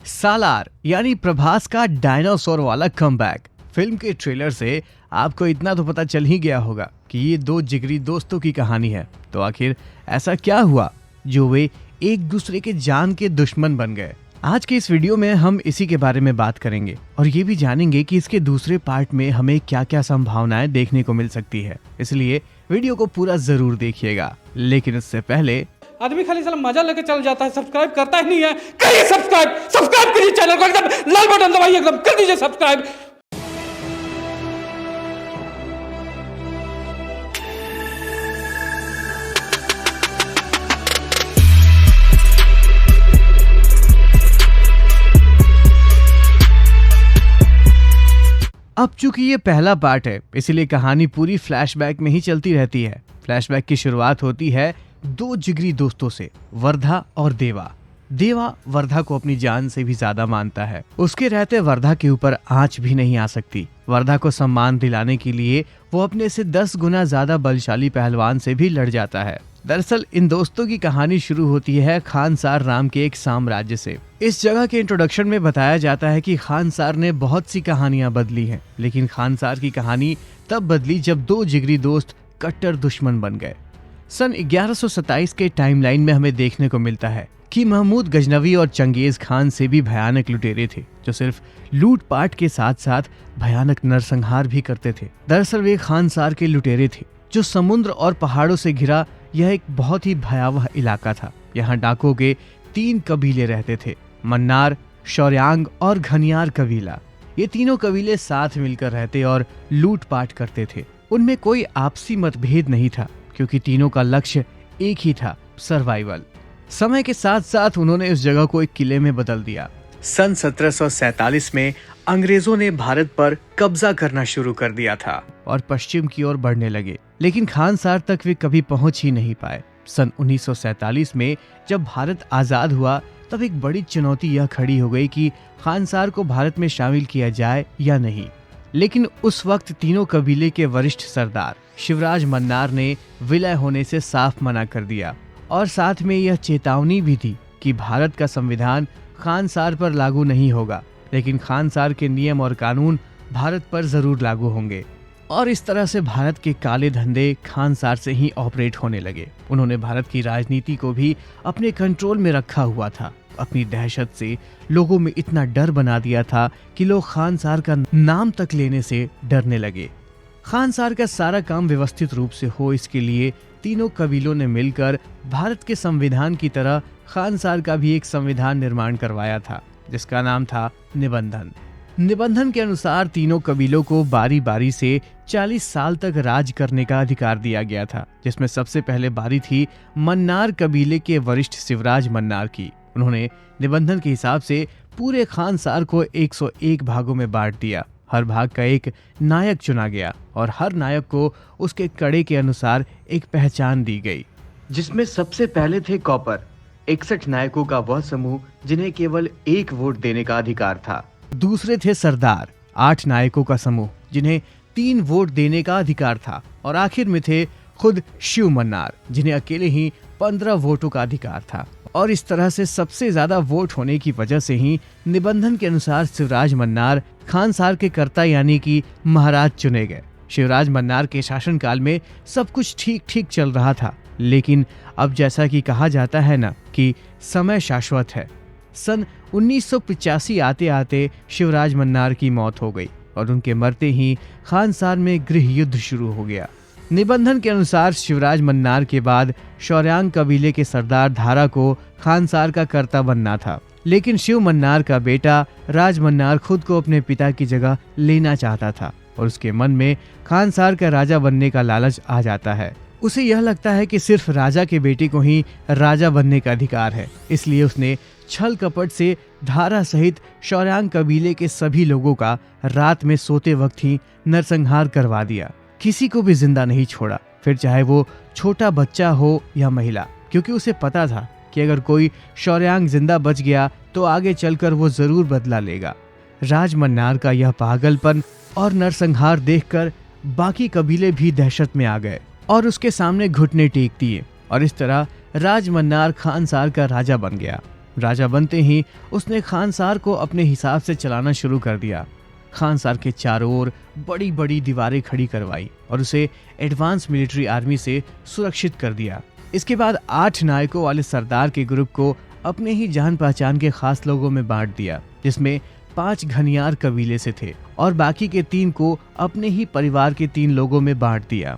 सालार यानी प्रभास का डायनासोर वाला कमबैक। फिल्म के ट्रेलर से आपको इतना तो पता चल ही गया होगा कि ये दो जिगरी दोस्तों की कहानी है। तो आखिर ऐसा क्या हुआ जो वे एक दूसरे के जान के दुश्मन बन गए? आज के इस वीडियो में हम इसी के बारे में बात करेंगे और ये भी जानेंगे कि इसके दूसरे पार्ट में हमें क्या क्या संभावनाएं देखने को मिल सकती है। इसलिए वीडियो को पूरा जरूर देखिएगा। लेकिन इससे पहले आदमी खाली साला मजा लेके चल जाता है, सब्सक्राइब करता ही नहीं है। करिए सब्सक्राइब करिए चैनल को, एकदम लाल बटन दबाइए, एकदम कर दीजिए सब्सक्राइब। अब चूंकि ये पहला पार्ट है, इसीलिए कहानी पूरी फ्लैशबैक में ही चलती रहती है। फ्लैशबैक की शुरुआत होती है दो जिगरी दोस्तों से, वर्धा और देवा। देवा वर्धा को अपनी जान से भी ज्यादा मानता है। उसके रहते वर्धा के ऊपर आंच भी नहीं आ सकती। वर्धा को सम्मान दिलाने के लिए वो अपने से 10 गुना ज्यादा बलशाली पहलवान से भी लड़ जाता है। दरअसल इन दोस्तों की कहानी शुरू होती है खानसार नाम के एक साम्राज्य से। इस जगह के इंट्रोडक्शन में बताया जाता है कि खानसार ने बहुत सी कहानियां बदली हैं, लेकिन खानसार की कहानी तब बदली जब दो जिगरी दोस्त कट्टर दुश्मन बन गए। सन 1127 के टाइमलाइन में हमें देखने को मिलता है कि महमूद गजनवी और चंगेज खान से भी भयानक लुटेरे थे, जो सिर्फ लूटपाट के साथ साथ भयानक नरसंहार भी करते थे। दरअसल वे खानसार के लुटेरे थे जो समुद्र और पहाड़ों से घिरा यह एक बहुत ही भयावह इलाका था। यहाँ डाकुओं के 3 कबीले रहते थे, मन्नार, शौर्यांग और घनियार कबीला। ये तीनों कबीले साथ मिलकर रहते और लूटपाट करते थे। उनमें कोई आपसी मतभेद नहीं था, क्योंकि तीनों का लक्ष्य एक ही था, सर्वाइवल। समय के साथ साथ उन्होंने इस जगह को एक किले में बदल दिया। सन 1747 में अंग्रेजों ने भारत पर कब्जा करना शुरू कर दिया था और पश्चिम की ओर बढ़ने लगे, लेकिन खानसार तक वे कभी पहुंच ही नहीं पाए। सन 1947 में जब भारत आजाद हुआ, तब एक बड़ी चुनौती यह खड़ी हो गई कि खानसार को भारत में शामिल किया जाए या नहीं। लेकिन उस वक्त तीनों कबीले के वरिष्ठ सरदार शिवराज मन्नार ने विलय होने से साफ मना कर दिया और साथ में यह चेतावनी भी दी कि भारत का संविधान खानसार पर लागू नहीं होगा, लेकिन खानसार के नियम और कानून भारत पर जरूर लागू होंगे। और इस तरह से भारत के काले धंधे खानसार से ही ऑपरेट होने लगे। उन्होंने भारत की राजनीति को भी अपने कंट्रोल में रखा हुआ था। अपनी दहशत से लोगों में इतना डर बना दिया था कि लोग खानसार का नाम तक लेने से डरने लगे। खानसार का सारा काम व्यवस्थित रूप से हो, इसके लिए तीनों कबीलों ने मिलकर भारत के संविधान की तरह खानसार का भी एक संविधान निर्माण करवाया था, जिसका नाम था निबंधन। निबंधन के अनुसार तीनों कबीलों को बारी बारी से 40 साल तक राज करने का अधिकार दिया गया था, जिसमें सबसे पहले बारी थी मन्नार कबीले के वरिष्ठ शिवराज मन्नार की। उन्होंने निबंधन के हिसाब से पूरे खानसार को 101 भागों में बांट दिया। हर भाग का एक नायक चुना गया और हर नायक को उसके कड़े के अनुसार एक पहचान दी गई, जिसमें सबसे पहले थे कॉपर, 61 नायकों का वह समूह जिन्हें केवल 1 वोट देने का अधिकार था। दूसरे थे सरदार, 8 नायकों का समूह जिन्हें 3 वोट देने का अधिकार था। और आखिर में थे खुद शिव मन्नार, जिन्हें अकेले ही 15 वोटों का अधिकार था। और इस तरह से सबसे ज्यादा वोट होने की वजह से ही निबंधन के अनुसार शिवराज मन्नार खानसार के कर्ता यानी कि महाराज चुने गए। शिवराज मन्नार के शासनकाल में सब कुछ ठीक ठीक चल रहा था, लेकिन अब जैसा कि कहा जाता है ना कि समय शाश्वत है, सन 1985 आते आते शिवराज मन्नार की मौत हो गई और उनके मरते ही खानसार में गृह युद्ध शुरू हो गया। निबंधन के अनुसार शिवराज मन्नार के बाद शौर्यांग कबीले के सरदार धारा को खानसार का कर्ता बनना था, लेकिन शिव मन्नार का बेटा राज मन्नार खुद को अपने पिता की जगह लेना चाहता था और उसके मन में खानसार का राजा बनने का लालच आ जाता है। उसे यह लगता है कि सिर्फ राजा के बेटे को ही राजा बनने का अधिकार है, इसलिए उसने छल कपट से धारा सहित शौर्यांग कबीले के सभी लोगों का रात में सोते वक्त ही नरसंहार करवा दिया। किसी को भी जिंदा नहीं छोड़ा, फिर चाहे वो छोटा बच्चा हो या महिला, क्योंकि उसे पता था कि अगर कोई शौर्यांग जिंदा बच गया तो आगे चलकर वो जरूर बदला लेगा। राज मन्नार का यह पागलपन और नरसंहार देखकर बाकी कबीले भी दहशत में आ गए और उसके सामने घुटने टेक दिए और इस तरह राज मन्नार खानसार का राजा बन गया। राजा बनते ही उसने खानसार को अपने हिसाब से चलाना शुरू कर दिया। खानसार के चारों ओर बड़ी बड़ी दीवारें खड़ी करवाई और उसे एडवांस मिलिट्री आर्मी से सुरक्षित कर दिया। इसके बाद 8 नायकों वाले सरदार के ग्रुप को अपने ही जान पहचान के खास लोगों में बांट दिया, जिसमें 5 घनियार कबीले से थे और बाकी के 3 को अपने ही परिवार के 3 लोगों में बांट दिया।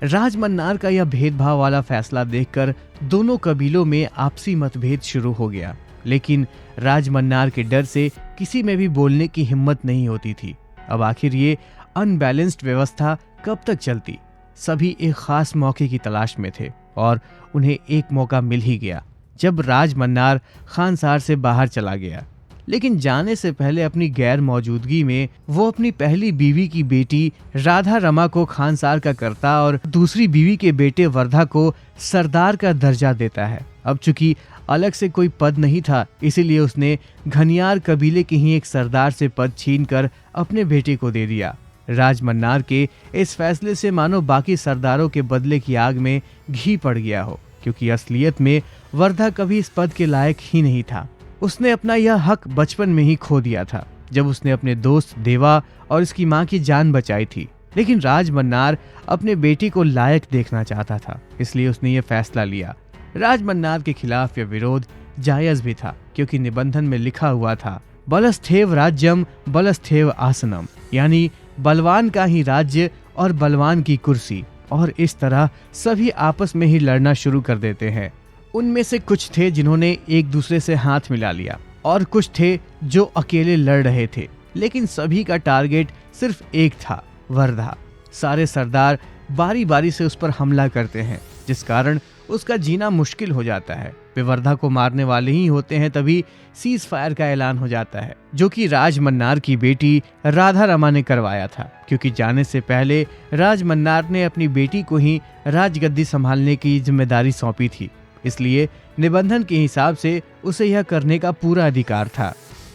राज मन्नार का यह भेदभाव वाला फैसला देखकर दोनों कबीलों में आपसी मतभेद शुरू हो गया, लेकिन राज मन्नार के डर से किसी में भी बोलने की हिम्मत नहीं होती थी। अब आखिर ये अनबैलेंस्ड व्यवस्था कब तक चलती? सभी एक खास मौके की तलाश में थे और उन्हें एक मौका मिल ही गया जब राज मन्नार खानसार से बाहर चला गया। लेकिन जाने से पहले अपनी गैर मौजूदगी में वो अपनी पहली बीवी की बेटी राधा रमा को खानसार का करता और दूसरी बीवी के बेटे वर्धा को सरदार का दर्जा देता है। अब चूंकि अलग से कोई पद नहीं था, इसीलिए उसने घनियार कबीले के ही एक सरदार से पद छीनकर अपने बेटे को दे दिया। राज मन्नार के इस फैसले से मानो बाकी सरदारों के बदले की आग में घी पड़ गया हो, क्योंकि असलियत में वर्धा कभी इस पद के लायक ही नहीं था। उसने अपना यह हक बचपन में ही खो दिया था, जब उसने अपने दोस्त देवा और उसकी मां की जान बचाई थी। लेकिन राज मन्नार अपने बेटे को लायक देखना चाहता था, इसलिए उसने ये फैसला लिया। राज मन्नार के खिलाफ यह विरोध जायज भी था, क्योंकि निबंधन में लिखा हुआ था बलस्थेव राज्यम बलस्थेव आसनम, यानी बलवान का ही राज्य और बलवान की कुर्सी। और इस तरह सभी आपस में ही लड़ना शुरू कर देते हैं। उनमें से कुछ थे जिन्होंने एक दूसरे से हाथ मिला लिया और कुछ थे जो अकेले लड़ रहे थे, लेकिन सभी का टारगेट सिर्फ एक था, वर्धा। सारे सरदार बारी बारी से उस पर हमला करते हैं, जिस कारण उसका जीना मुश्किल हो जाता है। वे वर्धा को मारने वाले ही होते हैं, तभी सीज फायर का ऐलान हो जाता है, जो कि राज मन्नार की बेटी राधा रमा ने करवाया था, क्योंकि जाने से पहले राज मन्नार ने अपनी बेटी को ही राजगद्दी संभालने की जिम्मेदारी सौंपी थी। इसलिए निबंधन के हिसाब से उसे यह करने का पूरा अधिकार था।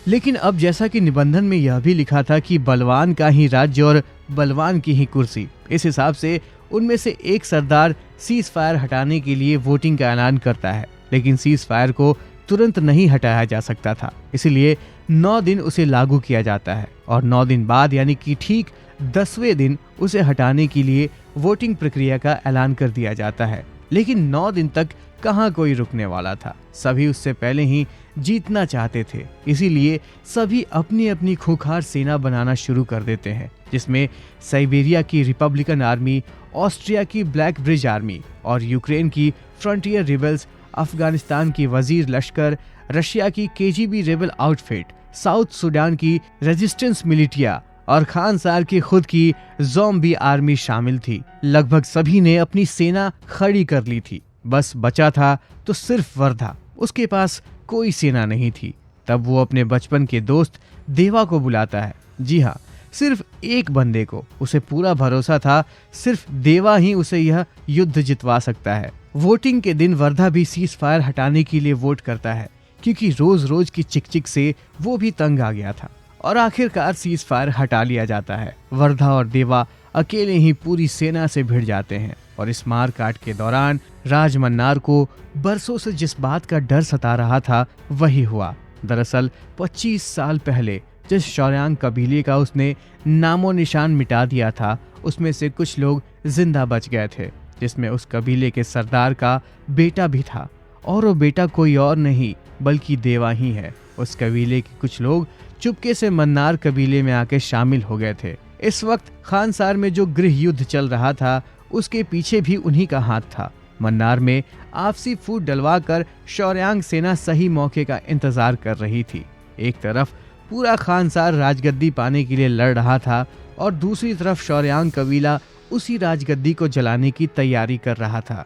लेकिन अब जैसा कि निबंधन में यह भी लिखा था कि बलवान का ही राज्य और बलवान की ही कुर्सी, इस हिसाब से उनमें से एक सरदार सीज फायर हटाने के लिए वोटिंग का ऐलान करता है, लेकिन सीज फायर को तुरंत नहीं हटाया जा सकता था, इसलिए 9 दिन उसे लागू किया जाता है और 9 दिन बाद यानी कि ठीक 10वें दिन उसे हटाने के लिए वोटिंग प्रक्रिया का ऐलान कर दिया जाता है। लेकिन 9 दिन तक कहाँ कोई रुकने वाला था, सभी उससे पहले ही जीतना चाहते थे। इसीलिए सभी अपनी अपनी खूंखार सेना बनाना शुरू कर देते हैं, जिसमें साइबेरिया की रिपब्लिकन आर्मी, ऑस्ट्रिया की ब्लैक ब्रिज आर्मी और यूक्रेन की फ्रंटियर रिबल्स, अफगानिस्तान की वजीर लश्कर, रशिया की KGB rebel outfit, south Sudan की रेजिस्टेंस मिलिटिया और खानसार की खुद की ज़ॉम्बी आर्मी शामिल थी। लगभग सभी ने अपनी सेना खड़ी कर ली थी, बस बचा था तो सिर्फ वर्धा। उसके पास कोई सेना नहीं थी। तब वो अपने बचपन के दोस्त देवा को बुलाता है। जी हाँ, सिर्फ एक बंदे को। उसे पूरा भरोसा था सिर्फ देवा ही उसे यह युद्ध जितवा सकता है। वोटिंग के दिन वर्धा भी सीज फायर हटाने के लिए वोट करता है, क्योंकि रोज रोज की चिकचिक से वो भी तंग आ गया था और आखिरकार सीज फायर हटा लिया जाता है। वर्धा और देवा अकेले ही पूरी सेना से भिड़ जाते हैं और इस मारकाट के दौरान राज मन्नार को बरसों से जिस बात का डर सता रहा था वही हुआ। दरअसल 25 साल पहले जिस शौर्यांग कबीले का उसने नामो निशान मिटा दिया था, उसमें से कुछ लोग जिंदा बच गए थे, जिसमें उस कबीले के सरदार का बेटा भी था और वो बेटा कोई और नहीं बल्कि देवा ही है। उस कबीले के कुछ लोग चुपके से मन्नार कबीले में आके शामिल हो गए थे। इस वक्त खानसार में जो गृह युद्ध चल रहा था उसके पीछे भी उन्हीं का हाथ था। मन्नार में आपसी फूट डलवाकर शौर्यांग सेना सही मौके का इंतजार कर रही थी। एक तरफ पूरा खानसार राजगद्दी पाने के लिए लड़ रहा था और दूसरी तरफ शौर्यांग कबीला उसी राजगद्दी को जलाने की तैयारी कर रहा था।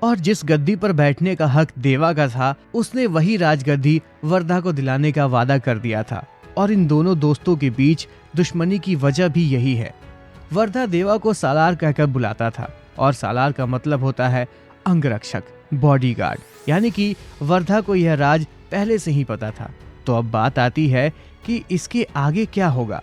और जिस गद्दी पर बैठने का हक देवा का था, उसने वही राजगद्दी वर्धा को दिलाने का वादा कर दिया था। और इन दोनों दोस्तों के बीच दुश्मनी की वजह भी यही है। वर्धा देवा को सालार कहकर बुलाता था और सालार का मतलब होता है अंगरक्षक, बॉडीगार्ड, यानी कि वर्धा को यह राज पहले से ही पता था। तो अब बात आती है कि इसके आगे क्या होगा।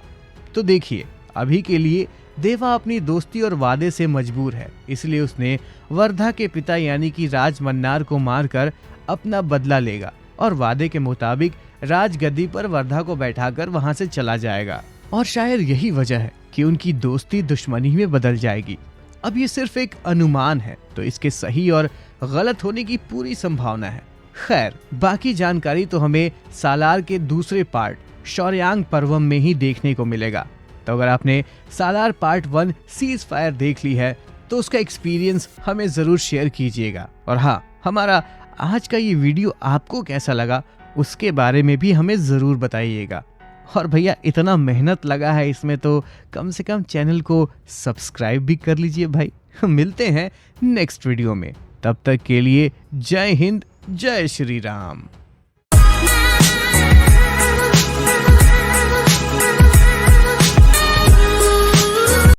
तो देखिए, अभी के लिए देवा अपनी दोस्ती और वादे से मजबूर है, इसलिए उसने वर्धा के पिता यानी कि राज मन्नार को मारकर अपना बदला लेगा। और वादे के मुताबिक राजगद्दी पर वर्धा को बैठाकर वहां से चला जाएगा। और शायद यही वजह है कि उनकी दोस्ती दुश्मनी में बदल जाएगी। अब ये सिर्फ एक अनुमान है, तो इसके सही और गलत होने की पूरी संभावना है। खैर, बाकी जानकारी तो हमें सालार के दूसरे पार्ट शौर्यांग पर्वम में ही देखने को मिलेगा। तो अगर आपने सालार पार्ट 1 सीज फायर देख ली है तो उसका एक्सपीरियंस हमें जरूर शेयर कीजिएगा। और हाँ, हमारा आज का ये वीडियो आपको कैसा लगा उसके बारे में भी हमें जरूर बताइएगा। और भैया, इतना मेहनत लगा है इसमें तो कम से कम चैनल को सब्सक्राइब भी कर लीजिए भाई। मिलते हैं नेक्स्ट वीडियो में, तब तक के लिए जय हिंद, जय श्री राम।